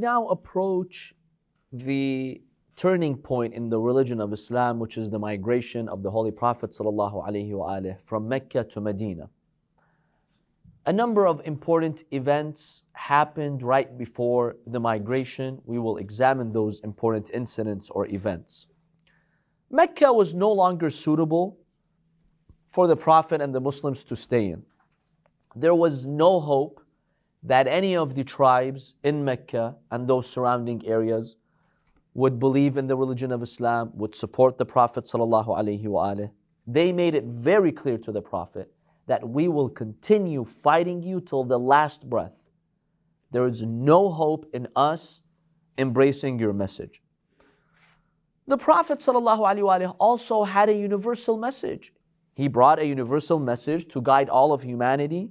now approach the turning point in the religion of Islam, which is the migration of the Holy Prophet ﷺ from Mecca to Medina. A number of important events happened right before the migration. We will examine those important incidents or events. Mecca was no longer suitable for the Prophet and the Muslims to stay in. There was no hope that any of the tribes in Mecca and those surrounding areas would believe in the religion of Islam, would support the Prophet ﷺ. They made it very clear to the Prophet that we will continue fighting you till the last breath. There is no hope in us embracing your message. The Prophet ﷺ also had a universal message. He brought a universal message to guide all of humanity.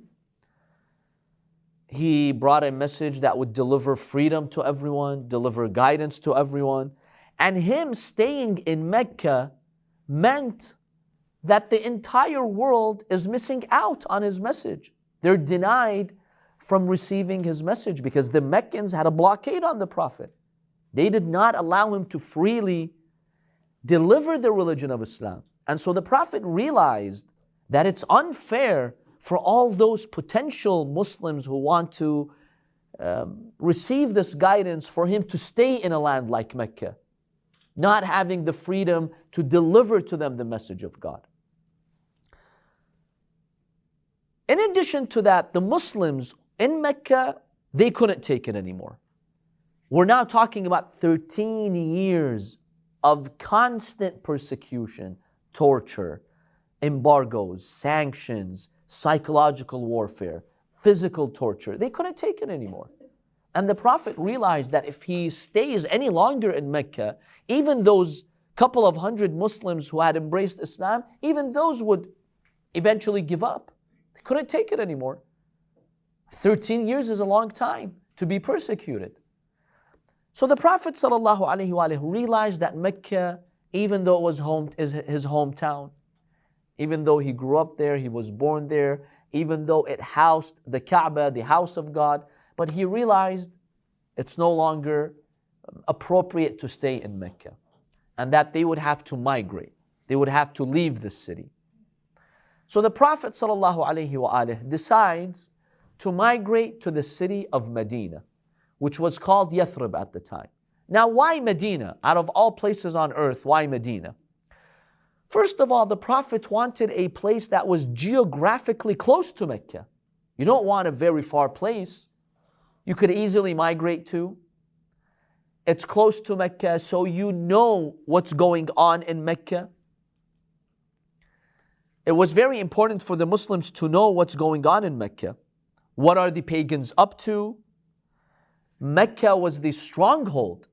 He brought a message that would deliver freedom to everyone, deliver guidance to everyone. And him staying in Mecca meant that the entire world is missing out on his message. They're denied from receiving his message because the Meccans had a blockade on the Prophet. They did not allow him to freely deliver the religion of Islam. And so the Prophet realized that it's unfair for all those potential Muslims who want to receive this guidance, for him to stay in a land like Mecca, not having the freedom to deliver to them the message of God. In addition to that, the Muslims in Mecca, they couldn't take it anymore. We're now talking about 13 years of constant persecution, torture, embargoes, sanctions, psychological warfare, physical torture. They couldn't take it anymore. And the Prophet realized that if he stays any longer in Mecca, even those couple of hundred Muslims who had embraced Islam, even those would eventually give up. They couldn't take it anymore. 13 years is a long time to be persecuted. So the Prophet ﷺ realized that Mecca, even though it was his hometown, even though he grew up there, he was born there, even though it housed the Kaaba, the house of God, but he realized it's no longer appropriate to stay in Mecca, and that they would have to migrate. They would have to leave the city. So the Prophet ﷺ decides to migrate to the city of Medina, which was called Yathrib at the time. Now, why Medina? Out of all places on earth, why Medina? First of all, the Prophet wanted a place that was geographically close to Mecca. You don't want a very far place you could easily migrate to. It's close to Mecca, so you know what's going on in Mecca. It was very important for the Muslims to know what's going on in Mecca. What are the pagans up to? Mecca was the stronghold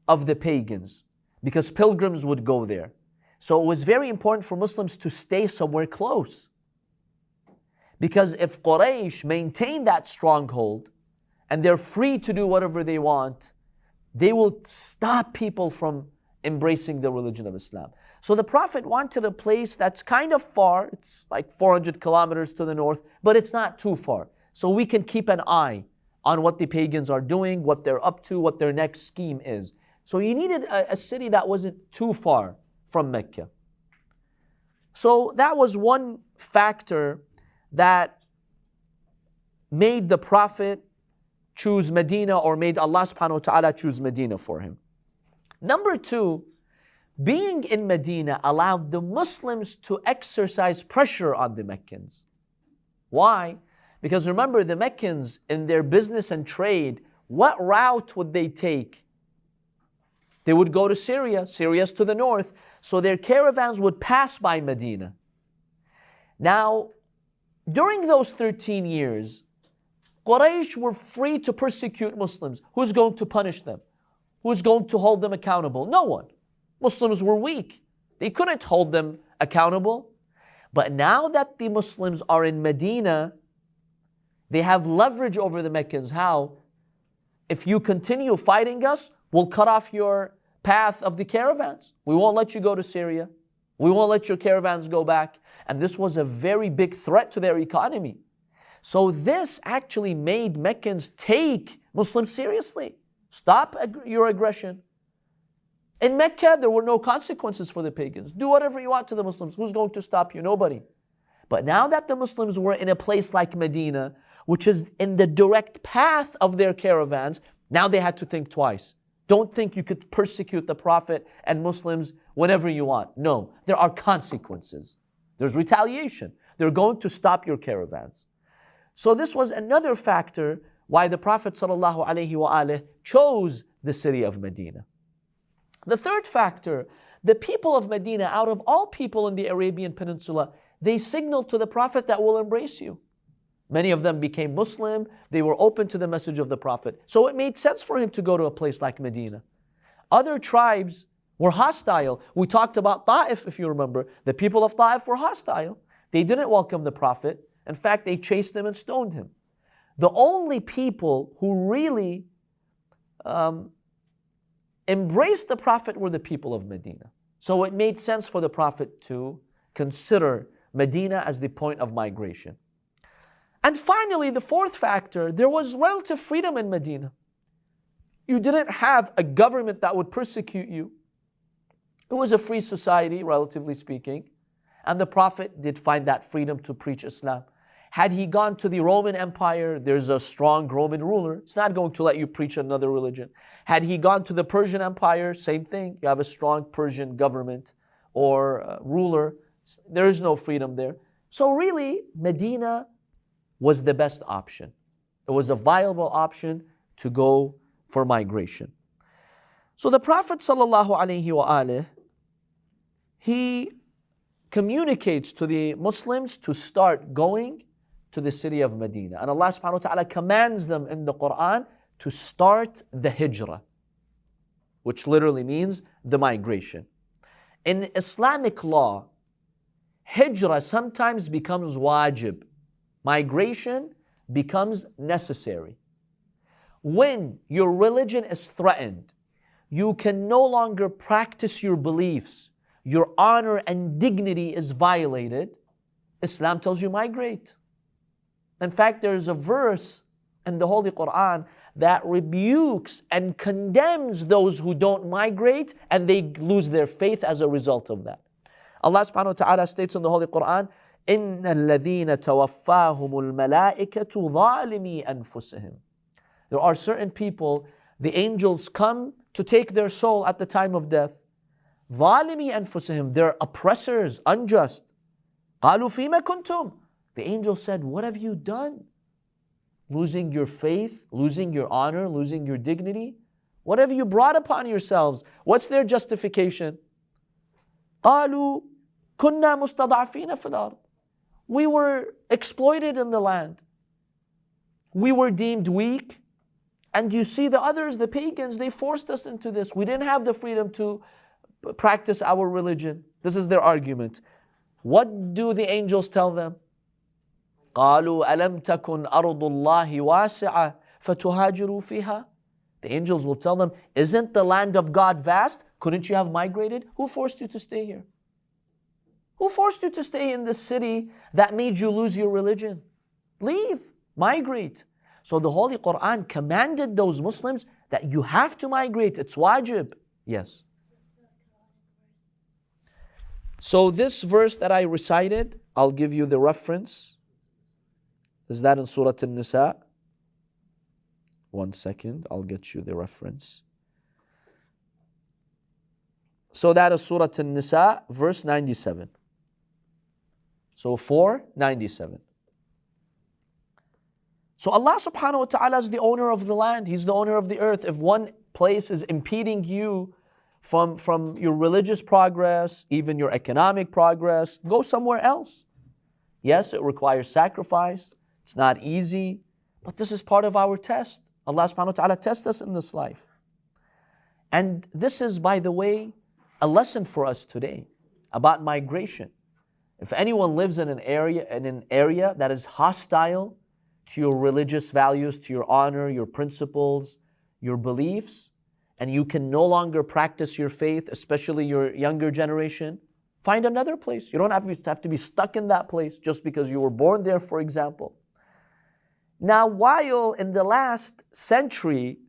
of the pagans because pilgrims would go there. So it was very important for Muslims to stay somewhere close. Because if Quraysh maintain that stronghold and they're free to do whatever they want, they will stop people from embracing the religion of Islam. So the Prophet wanted a place that's kind of far. It's like 400 kilometers to the north, but it's not too far. So we can keep an eye on what the pagans are doing, what they're up to, what their next scheme is. So you needed a city that wasn't too far from Mecca. So that was one factor that made the Prophet choose Medina, or made Allah subhanahu wa ta'ala choose Medina for him. Number two, being in Medina allowed the Muslims to exercise pressure on the Meccans. Why? Because remember, the Meccans in their business and trade, what route would they take? They would go to Syria. Syria's to the north. So their caravans would pass by Medina. Now, during those 13 years, Quraysh were free to persecute Muslims. Who's going to punish them? Who's going to hold them accountable? No one. Muslims were weak. They couldn't hold them accountable. But now that the Muslims are in Medina, they have leverage over the Meccans. How? If you continue fighting us, we'll cut off your path of the caravans. We won't let you go to Syria. We won't let your caravans go back. And this was a very big threat to their economy. So this actually made Meccans take Muslims seriously. Stop your aggression. In Mecca, there were no consequences for the pagans. Do whatever you want to the Muslims. Who's going to stop you? Nobody. But now that the Muslims were in a place like Medina, which is in the direct path of their caravans, now they had to think twice. Don't think you could persecute the Prophet and Muslims whenever you want. No, there are consequences. There's retaliation. They're going to stop your caravans. So this was another factor why the Prophet ﷺ chose the city of Medina. The third factor, the people of Medina, out of all people in the Arabian Peninsula, they signaled to the Prophet that will embrace you. Many of them became Muslim. They were open to the message of the Prophet. So it made sense for him to go to a place like Medina. Other tribes were hostile. We talked about Ta'if, if you remember. The people of Ta'if were hostile. They didn't welcome the Prophet. In fact, they chased him and stoned him. The only people who really embraced the Prophet were the people of Medina. So it made sense for the Prophet to consider Medina as the point of migration. And finally, the fourth factor, there was relative freedom in Medina. You didn't have a government that would persecute you. It was a free society, relatively speaking. And the Prophet did find that freedom to preach Islam. Had he gone to the Roman Empire, there's a strong Roman ruler. It's not going to let you preach another religion. Had he gone to the Persian Empire, same thing. You have a strong Persian government or ruler. There is no freedom there. So really, Medina was the best option. It was a viable option to go for migration. So the Prophet ﷺ, he communicates to the Muslims to start going to the city of Medina. And Allah subhanahu wa ta'ala commands them in the Quran to start the hijrah, which literally means the migration. In Islamic law, hijrah sometimes becomes wajib. Migration becomes necessary. When your religion is threatened, you can no longer practice your beliefs, your honor and dignity is violated, Islam tells you migrate. In fact, there's a verse in the Holy Quran that rebukes and condemns those who don't migrate and they lose their faith as a result of that. Allah subhanahu wa ta'ala states in the Holy Quran, إِنَّ الَّذِينَ تَوَفَّاهُمُ الْمَلَائِكَةُ ظَالِمِي أَنفُسِهِمْ. There are certain people, the angels come to take their soul at the time of death. ظَالِمِي أَنفُسِهِمْ. They're oppressors, unjust. قَالُوا فِيمَ كُنْتُمْ. The angel said, what have you done? Losing your faith, losing your honor, losing your dignity? What have you brought upon yourselves? What's their justification? قَالُوا كُنَّا مُسْتَضْعَفِينَ فِي الْأَرْضِ. We were exploited in the land. We were deemed weak. And you see the others, the pagans, they forced us into this. We didn't have the freedom to practice our religion. This is their argument. What do the angels tell them? قالوا ألم تكن أرض الله واسعة فتهاجروا فيها. The angels will tell them, isn't the land of God vast? Couldn't you have migrated? Who forced you to stay here? Who forced you to stay in this city that made you lose your religion? Leave, migrate. So the Holy Quran commanded those Muslims that you have to migrate. It's wajib. Yes. So this verse that I recited, I'll give you the reference. Is that in Surah An-Nisa? 1 second, I'll get you the reference. So that is Surah An-Nisa, verse 97. So 497. So Allah subhanahu wa ta'ala is the owner of the land. He's the owner of the earth. If one place is impeding you from your religious progress, even your economic progress, go somewhere else. Yes, it requires sacrifice. It's not easy, but this is part of our test. Allah subhanahu wa ta'ala tests us in this life. And this is, by the way, a lesson for us today about migration. If anyone lives in an area that is hostile to your religious values, to your honor, your principles, your beliefs, and you can no longer practice your faith, especially your younger generation, find another place. You don't have to be stuck in that place just because you were born there, for example. Now, while in the last century,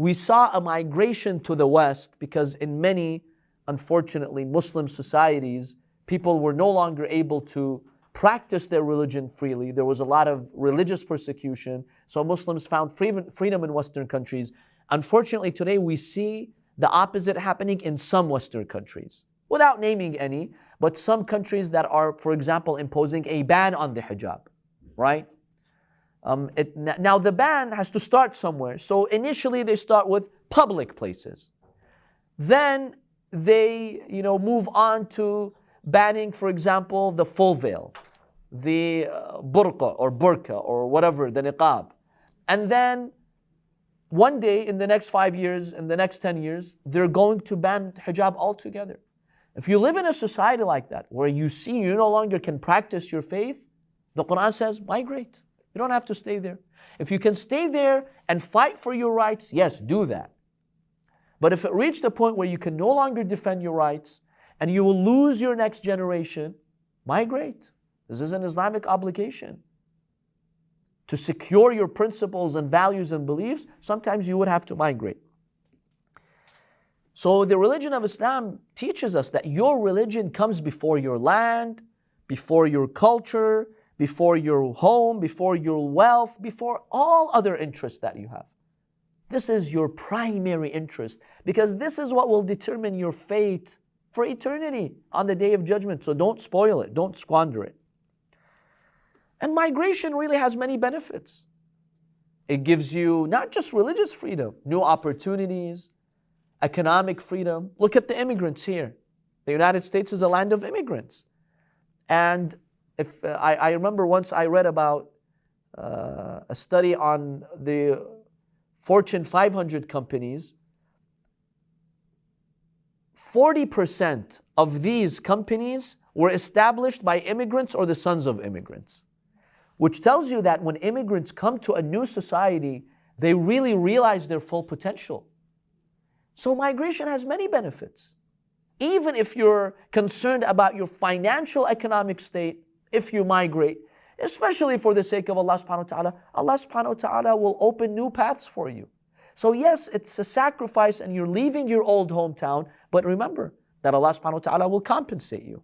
we saw a migration to the West because in many, unfortunately, Muslim societies, people were no longer able to practice their religion freely. There was a lot of religious persecution. So Muslims found freedom in Western countries. Unfortunately, today we see the opposite happening in some Western countries, without naming any, but some countries that are, for example, imposing a ban on the hijab, right? Now the ban has to start somewhere. So initially they start with public places. Then they, move on to banning, for example, the full veil, the burqa or whatever, the niqab. And then one day in the next 5 years, in the next 10 years, they're going to ban hijab altogether. If you live in a society like that, where you see you no longer can practice your faith, the Quran says, migrate. You don't have to stay there. If you can stay there and fight for your rights, yes, do that. But if it reached a point where you can no longer defend your rights and you will lose your next generation, migrate. This is an Islamic obligation. To secure your principles and values and beliefs, sometimes you would have to migrate. So the religion of Islam teaches us that your religion comes before your land, before your culture, before your home, before your wealth, before all other interests that you have. This is your primary interest because this is what will determine your fate for eternity on the Day of Judgment. So don't spoil it, don't squander it. And migration really has many benefits. It gives you not just religious freedom, new opportunities, economic freedom. Look at the immigrants here. The United States is a land of immigrants. And if I remember once I read about a study on the Fortune 500 companies. 40% of these companies were established by immigrants or the sons of immigrants, which tells you that when immigrants come to a new society, they really realize their full potential. So migration has many benefits. Even if you're concerned about your financial economic state, if you migrate, especially for the sake of Allah subhanahu wa ta'ala will open new paths for you. So yes, it's a sacrifice and you're leaving your old hometown, but remember that Allah subhanahu wa ta'ala will compensate you.